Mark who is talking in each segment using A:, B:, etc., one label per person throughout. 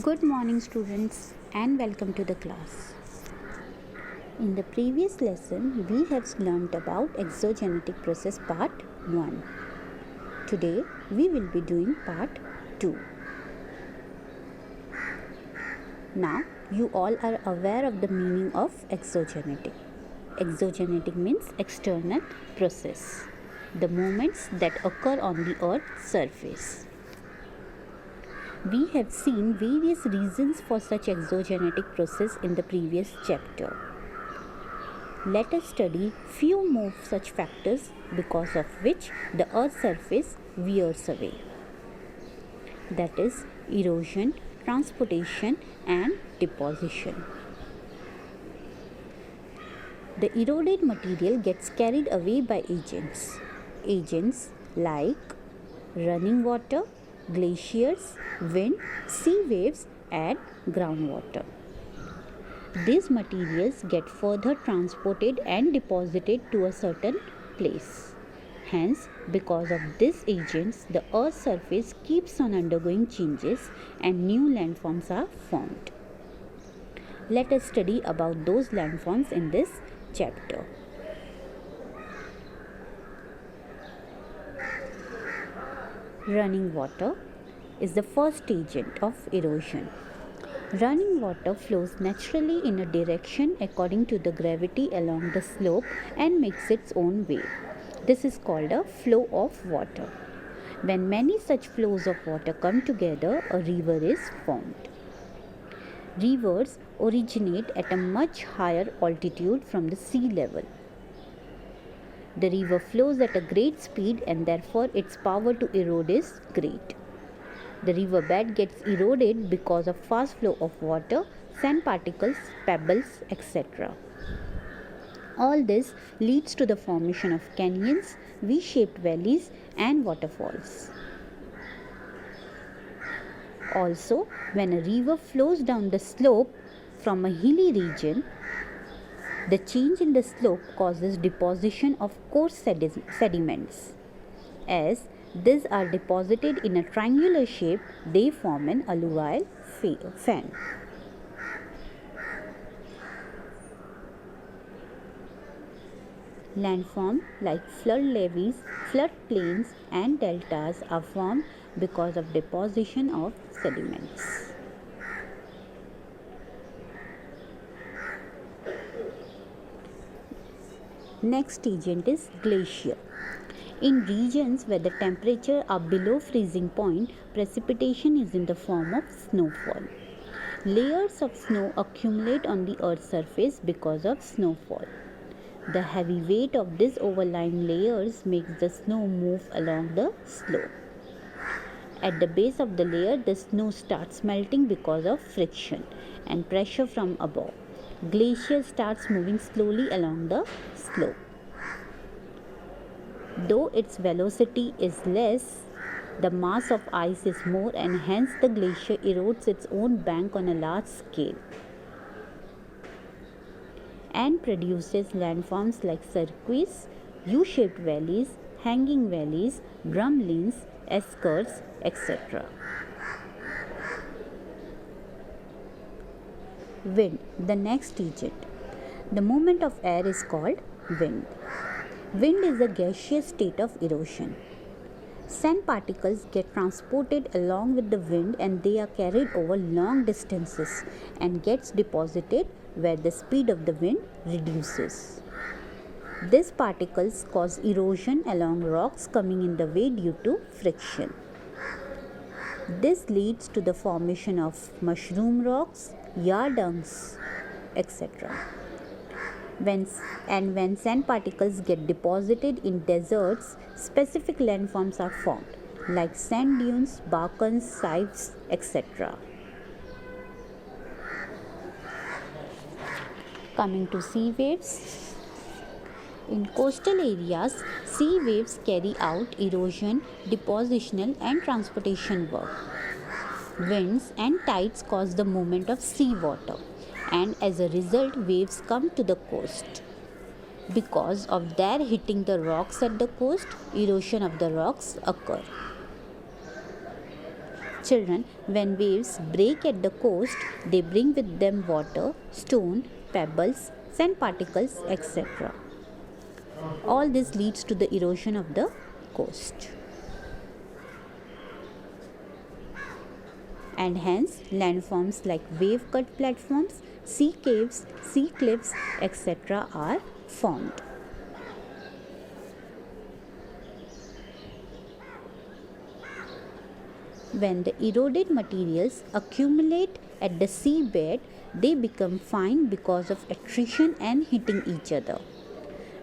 A: Good morning, students, and welcome to the class. In the previous lesson, we have learnt about exogenetic process part 1. Today, we will be doing part 2. Now, you all are aware of the meaning of exogenetic. Exogenetic means external process, the movements that occur on the Earth's surface. We have seen various reasons for such exogenetic process in the previous chapter. Let us study few more such factors because of which the Earth's surface wears away. That is erosion, transportation and deposition. The eroded material gets carried away by agents. Agents like running water, glaciers, wind, sea waves and groundwater. These materials get further transported and deposited to a certain place. Hence, because of these agents, the Earth's surface keeps on undergoing changes and new landforms are formed. Let us study about those landforms in this chapter. Running water is the first agent of erosion. Running water flows naturally in a direction according to the gravity along the slope and makes its own way. This is called a flow of water. When many such flows of water come together, a river is formed. Rivers originate at a much higher altitude from the sea level. The river flows at a great speed and therefore its power to erode is great. The river bed gets eroded because of fast flow of water, sand particles, pebbles, etc. All this leads to the formation of canyons, V-shaped valleys and waterfalls. Also, when a river flows down the slope from a hilly region, the change in the slope causes deposition of coarse sediments. As these are deposited in a triangular shape, they form an alluvial fan. Landforms like flood levees, flood plains and deltas are formed because of deposition of sediments. Next agent is glacier. In regions where the temperatures are below freezing point, precipitation is in the form of snowfall. Layers of snow accumulate on the Earth's surface because of snowfall. The heavy weight of these overlying layers makes the snow move along the slope. At the base of the layer, the snow starts melting because of friction and pressure from above. Glacier starts moving slowly along the slope. Though its velocity is less, the mass of ice is more and hence the glacier erodes its own bank on a large scale and produces landforms like cirques, U-shaped valleys, hanging valleys, drumlins, eskers, etc. Wind, the next agent. The movement of air is called wind. Wind is a gaseous state of erosion. Sand particles get transported along with the wind and they are carried over long distances and gets deposited where the speed of the wind reduces. These particles cause erosion along rocks coming in the way due to friction. This leads to the formation of mushroom rocks, yardungs, etc. When sand particles get deposited in deserts, specific landforms are formed like sand dunes, barkans, sieves, etc. Coming to sea waves. In coastal areas, sea waves carry out erosion, depositional and transportation work. Winds and tides cause the movement of sea water, and as a result waves come to the coast. Because of their hitting the rocks at the coast, erosion of the rocks occur. Children, when waves break at the coast, they bring with them water, stone, pebbles, sand particles, etc. All this leads to the erosion of the coast. And hence landforms like wave-cut platforms, sea caves, sea cliffs, etc. are formed. When the eroded materials accumulate at the seabed, they become fine because of attrition and hitting each other.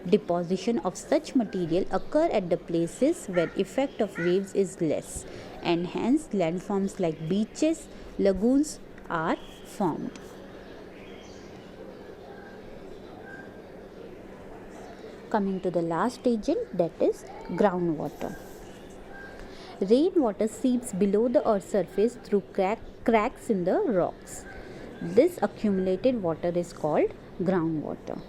A: Deposition of such material occur at the places where effect of waves is less, and hence landforms like beaches, lagoons are formed. Coming to the last agent, that is groundwater. Rainwater seeps below the earth's surface through cracks in the rocks. This accumulated water is called groundwater.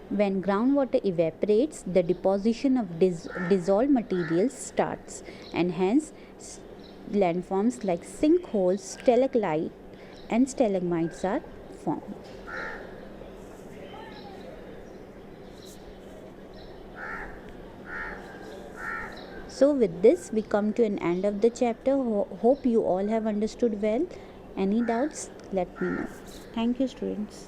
A: When groundwater evaporates, the deposition of dissolved materials starts, and hence landforms like sinkholes, stalactite, and stalagmites are formed. So with this we come to an end of the chapter. Hope you all have understood well. Any doubts, let me know. Thank you, students.